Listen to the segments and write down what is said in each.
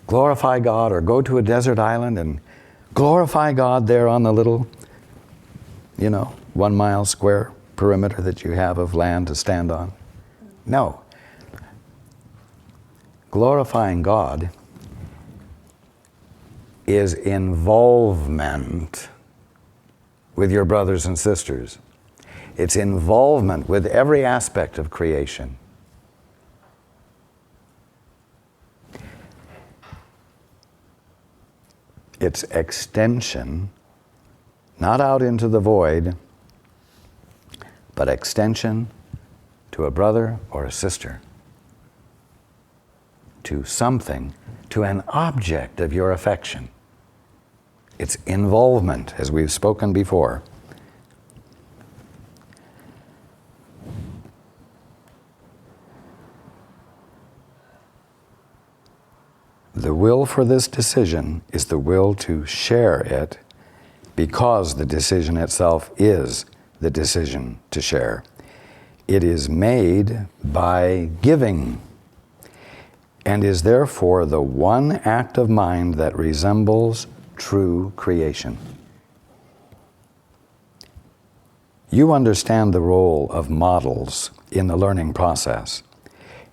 glorify God, or go to a desert island and glorify God there on the little, 1 mile square perimeter that you have of land to stand on. No. Glorifying God is involvement with your brothers and sisters. It's involvement with every aspect of creation. It's extension, not out into the void, but extension to a brother or a sister, to something, to an object of your affection. It's involvement, as we've spoken before. The will for this decision is the will to share it, because the decision itself is the decision to share. It is made by giving, and is therefore the one act of mind that resembles true creation. You understand the role of models in the learning process,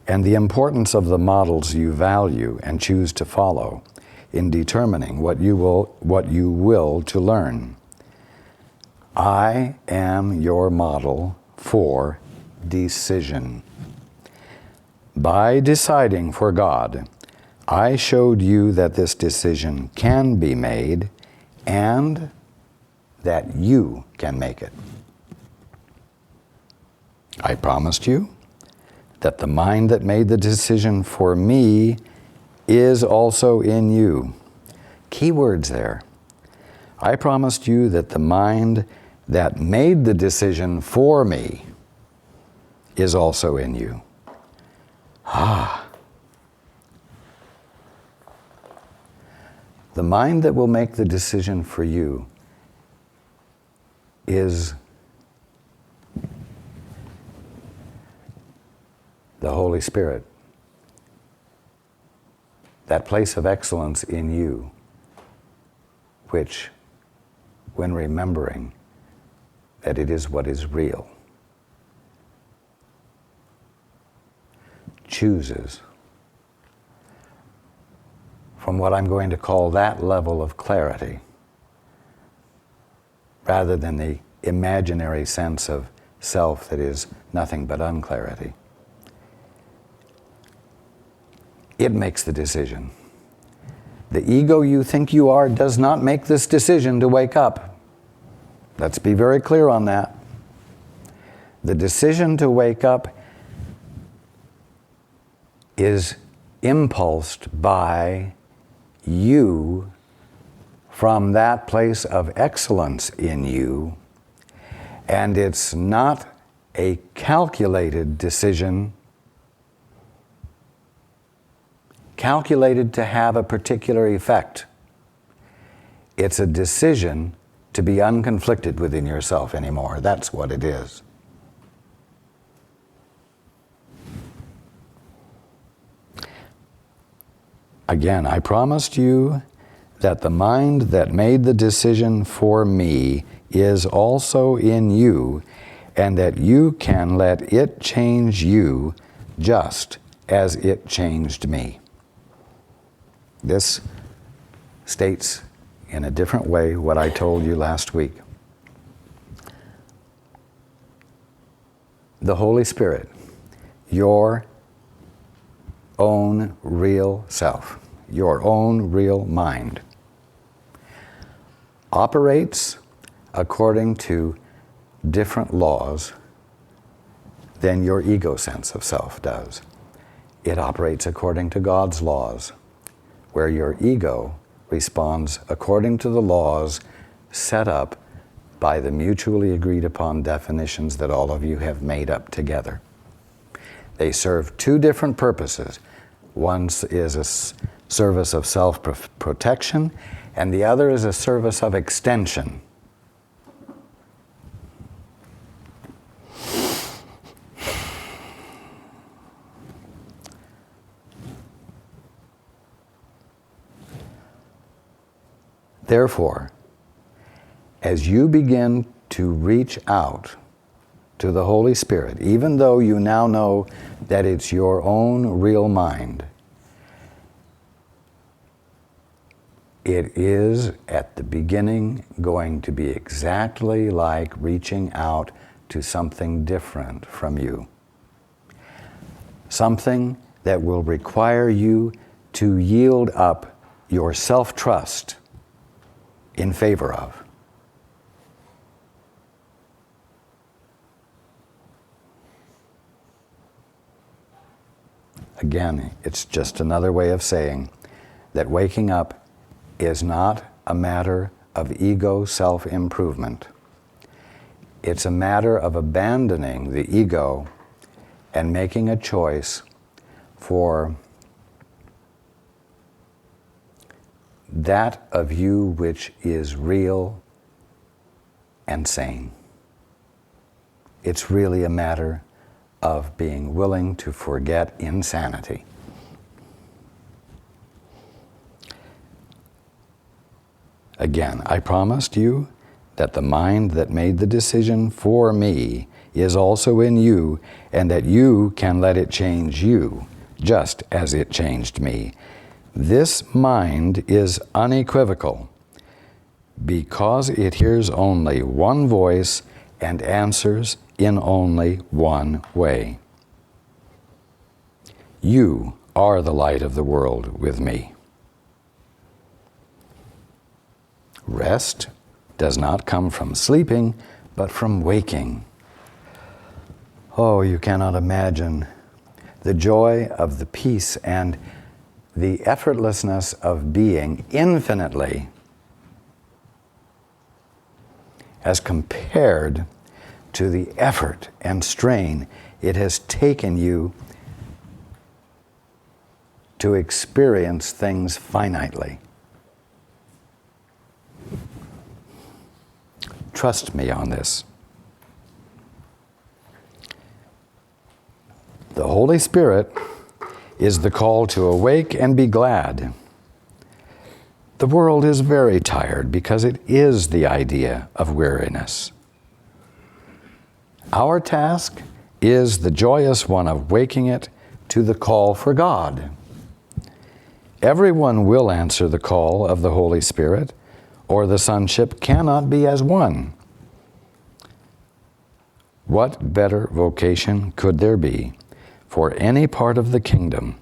and the importance of the models you value and choose to follow in determining what you will to learn. I am your model for decision. By deciding for God, I showed you that this decision can be made and that you can make it. I promised you that the mind that made the decision for me is also in you. Key words there. I promised you that the mind that made the decision for me is also in you. The mind that will make the decision for you is the Holy Spirit. That place of excellence in you, which, when remembering that it is what is real, chooses from what I'm going to call that level of clarity, rather than the imaginary sense of self that is nothing but unclarity. It makes the decision. The ego you think you are does not make this decision to wake up. Let's be very clear on that. The decision to wake up is impulsed by you from that place of excellence in you, and it's not a calculated decision, calculated to have a particular effect. It's a decision to be unconflicted within yourself anymore. That's what it is. Again, I promised you that the mind that made the decision for me is also in you, and that you can let it change you just as it changed me. This states in a different way what I told you last week. The Holy Spirit, your own real self, your own real mind, operates according to different laws than your ego sense of self does. It operates according to God's laws, where your ego responds according to the laws set up by the mutually agreed upon definitions that all of you have made up together. They serve two different purposes. One is a service of self-protection, and the other is a service of extension. Therefore, as you begin to reach out to the Holy Spirit, even though you now know that it's your own real mind, it is at the beginning going to be exactly like reaching out to something different from you. Something that will require you to yield up your self-trust in favor of. Again, it's just another way of saying that waking up is not a matter of ego self-improvement. It's a matter of abandoning the ego and making a choice for that of you which is real and sane. It's really a matter of being willing to forget insanity. Again, I promised you that the mind that made the decision for me is also in you, and that you can let it change you, just as it changed me. This mind is unequivocal, because it hears only one voice and answers in only one way. You are the light of the world with me. Rest does not come from sleeping, but from waking. Oh, you cannot imagine the joy of the peace and the effortlessness of being infinitely as compared to the effort and strain it has taken you to experience things finitely. Trust me on this. The Holy Spirit is the call to awake and be glad. The world is very tired because it is the idea of weariness. Our task is the joyous one of waking it to the call for God. Everyone will answer the call of the Holy Spirit, or the sonship cannot be as one. What better vocation could there be for any part of the kingdom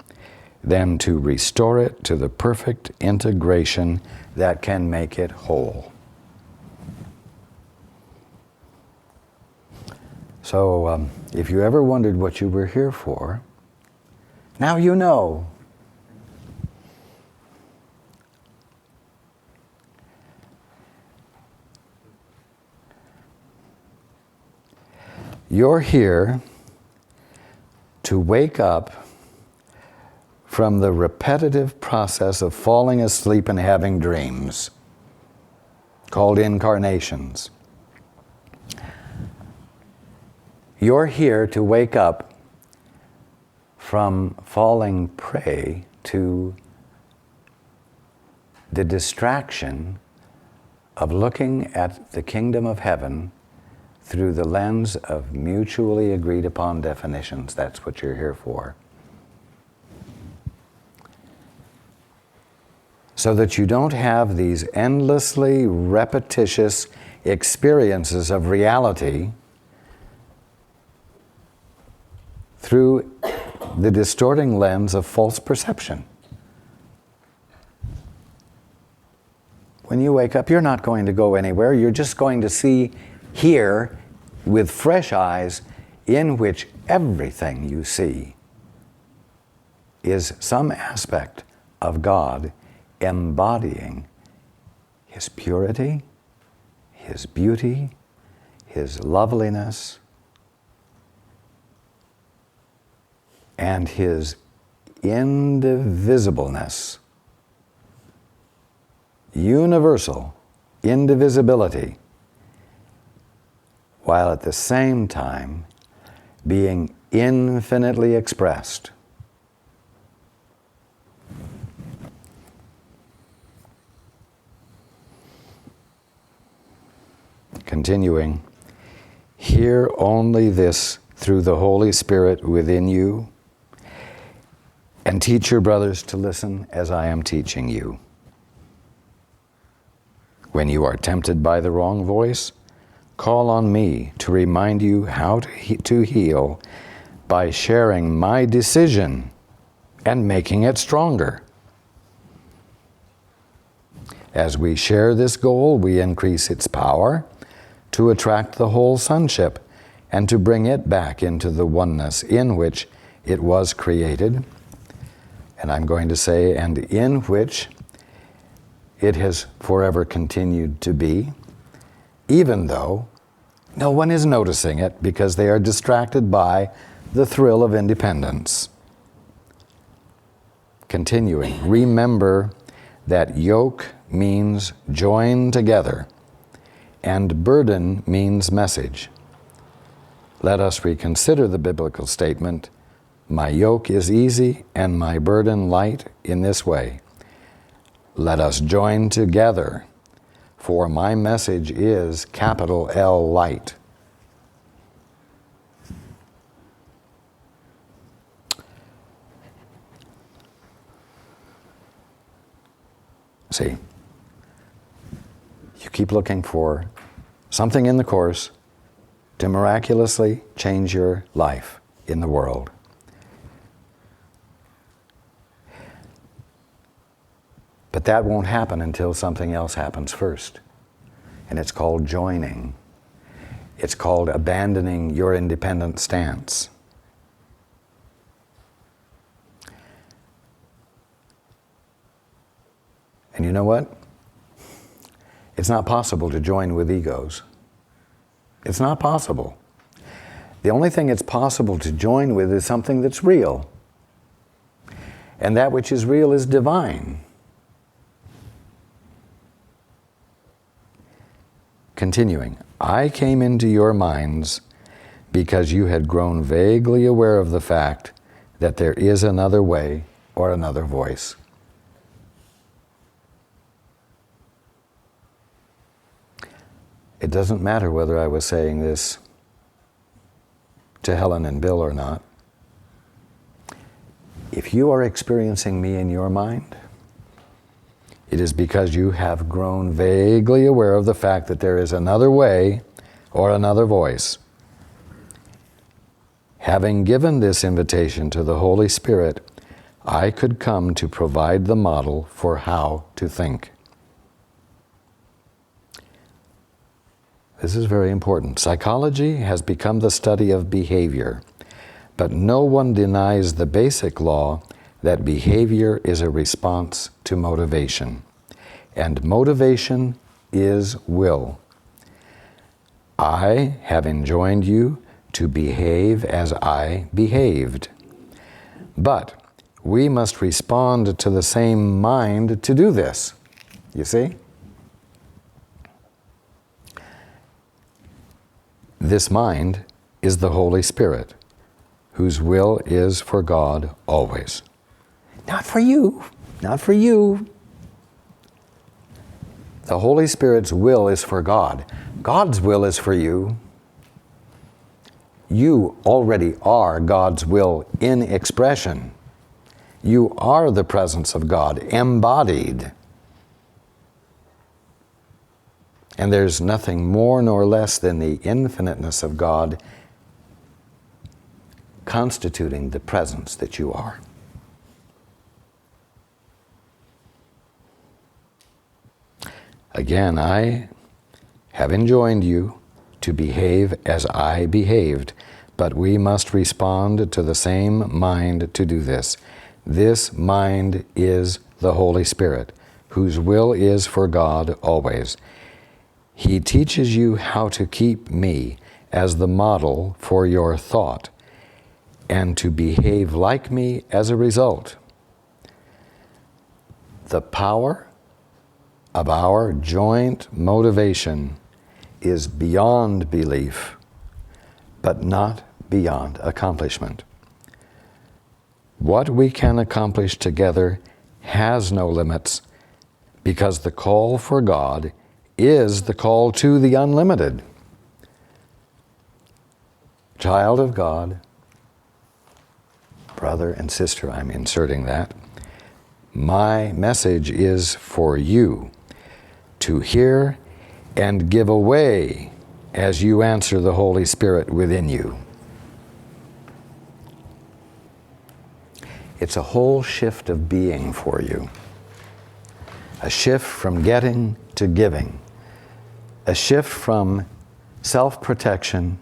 than to restore it to the perfect integration that can make it whole? So, if you ever wondered what you were here for, now you know. You're here to wake up from the repetitive process of falling asleep and having dreams, called incarnations. You're here to wake up from falling prey to the distraction of looking at the kingdom of heaven through the lens of mutually agreed upon definitions. That's what you're here for. So that you don't have these endlessly repetitious experiences of reality through the distorting lens of false perception. When you wake up, you're not going to go anywhere. You're just going to see here with fresh eyes, in which everything you see is some aspect of God embodying His purity, His beauty, His loveliness, and His indivisibleness, universal indivisibility, while at the same time being infinitely expressed. continuing, hear only this through the Holy Spirit within you, and teach your brothers to listen as I am teaching you. When you are tempted by the wrong voice, call on me to remind you how to heal by sharing my decision and making it stronger. As we share this goal, we increase its power to attract the whole sonship and to bring it back into the oneness in which it was created. And I'm going to say, and in which it has forever continued to be, even though no one is noticing it because they are distracted by the thrill of independence. Continuing, remember that yoke means join together, and burden means message. Let us reconsider the biblical statement, my yoke is easy and my burden light, in this way. Let us join together, for my message is capital L light. See, you keep looking for something in the Course to miraculously change your life in the world. But that won't happen until something else happens first. And it's called joining. It's called abandoning your independent stance. And you know what? It's not possible to join with egos. It's not possible. The only thing it's possible to join with is something that's real. And that which is real is divine. Continuing, I came into your minds because you had grown vaguely aware of the fact that there is another way or another voice. It doesn't matter whether I was saying this to Helen and Bill or not. If you are experiencing me in your mind, it is because you have grown vaguely aware of the fact that there is another way or another voice. Having given this invitation to the Holy Spirit, I could come to provide the model for how to think. This is very important. Psychology has become the study of behavior, but no one denies the basic law that behavior is a response to motivation, and motivation is will. I have enjoined you to behave as I behaved, but we must respond to the same mind to do this. You see? This mind is the Holy Spirit, whose will is for God always. Not for you, not for you. The Holy Spirit's will is for God. God's will is for you. You already are God's will in expression. You are the presence of God embodied. And there's nothing more nor less than the infiniteness of God constituting the presence that you are. Again, I have enjoined you to behave as I behaved, but we must respond to the same mind to do this. This mind is the Holy Spirit, whose will is for God always. He teaches you how to keep me as the model for your thought and to behave like me as a result. The power of our joint motivation is beyond belief, but not beyond accomplishment. What we can accomplish together has no limits because the call for God is the call to the unlimited. Child of God, brother and sister, I'm inserting that. My message is for you to hear and give away as you answer the Holy Spirit within you. It's a whole shift of being for you. A shift from getting to giving. A shift from self-protection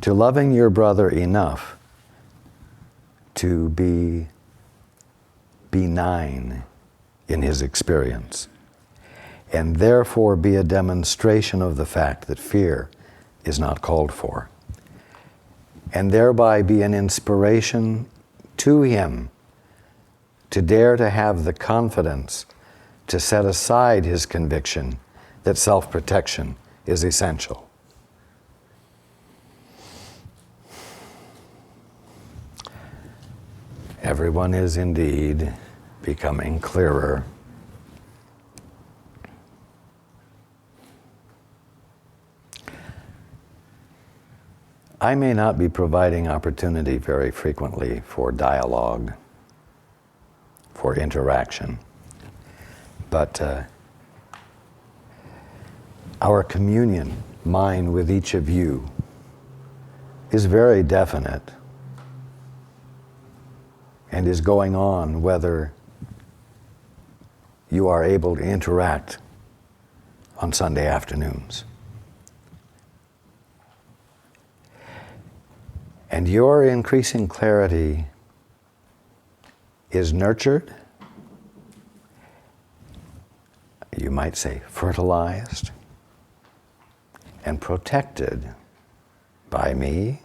to loving your brother enough to be benign in his experience, and therefore be a demonstration of the fact that fear is not called for, and thereby be an inspiration to him to dare to have the confidence to set aside his conviction that self-protection is essential. Everyone is indeed becoming clearer. I may not be providing opportunity very frequently for dialogue, for interaction, but our communion, mine with each of you, is very definite and is going on whether you are able to interact on Sunday afternoons. And your increasing clarity is nurtured, you might say fertilized, and protected by me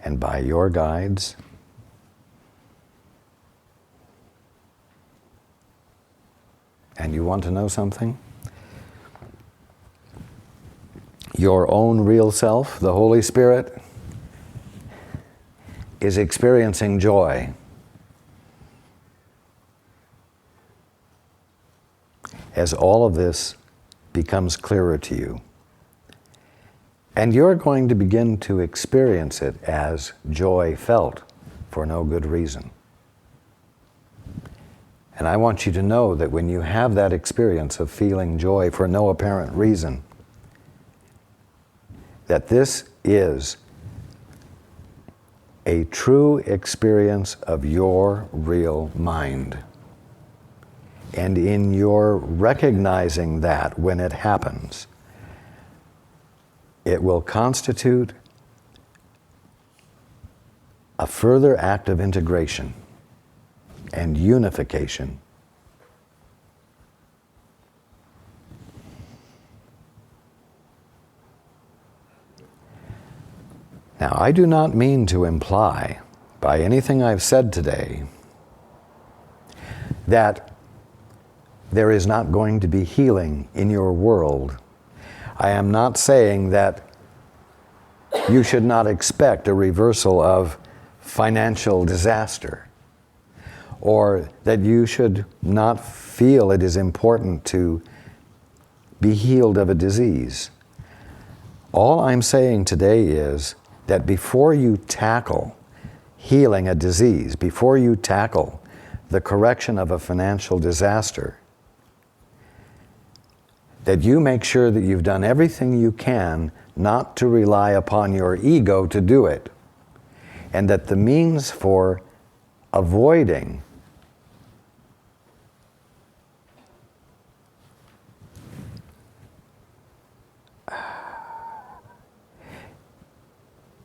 and by your guides. And you want to know something? Your own real self, the Holy Spirit, is experiencing joy. As all of this becomes clearer to you. And you're going to begin to experience it as joy felt for no good reason. And I want you to know that when you have that experience of feeling joy for no apparent reason, that this is a true experience of your real mind. And in your recognizing that when it happens, it will constitute a further act of integration and unification. Now, I do not mean to imply by anything I've said today that there is not going to be healing in your world. I am not saying that you should not expect a reversal of financial disaster, or that you should not feel it is important to be healed of a disease. All I'm saying today is that before you tackle healing a disease, before you tackle the correction of a financial disaster, that you make sure that you've done everything you can not to rely upon your ego to do it, and that the means for avoiding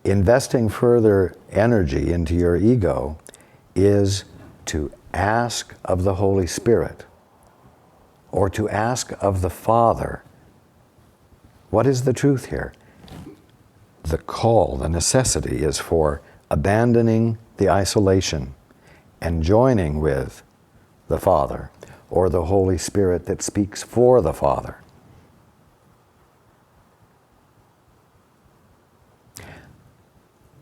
investing further energy into your ego is to ask of the Holy Spirit, or to ask of the Father. What is the truth here? The call, the necessity is for abandoning the isolation and joining with the Father, or the Holy Spirit that speaks for the Father.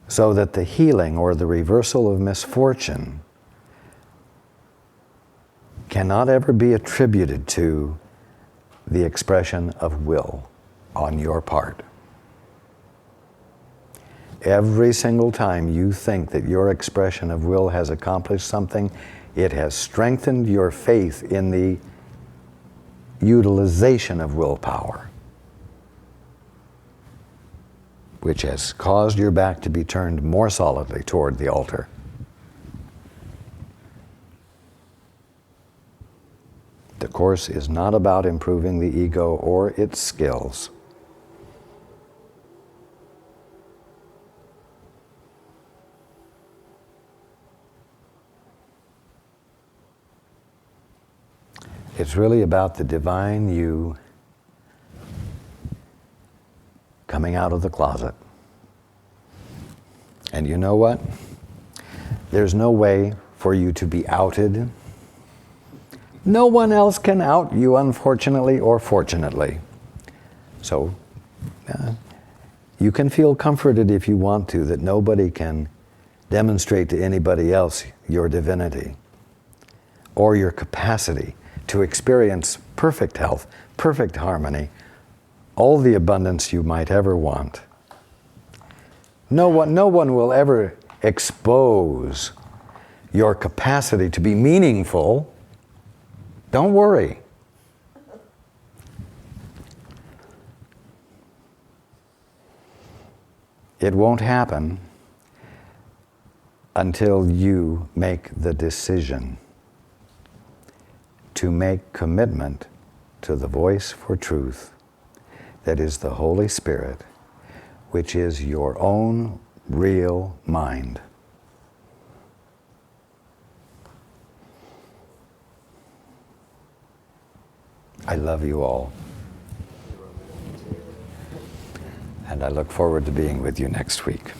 So that the healing or the reversal of misfortune cannot ever be attributed to the expression of will on your part. Every single time you think that your expression of will has accomplished something, it has strengthened your faith in the utilization of willpower, which has caused your back to be turned more solidly toward the altar. The Course is not about improving the ego or its skills. It's really about the divine you coming out of the closet. And you know what? There's no way for you to be outed. No one else can out you, unfortunately or fortunately. So you can feel comforted if you want to, that nobody can demonstrate to anybody else your divinity or your capacity to experience perfect health, perfect harmony, all the abundance you might ever want. No one will ever expose your capacity to be meaningful. Don't worry. It won't happen until you make the decision to make commitment to the voice for truth that is the Holy Spirit, which is your own real mind. I love you all. And I look forward to being with you next week.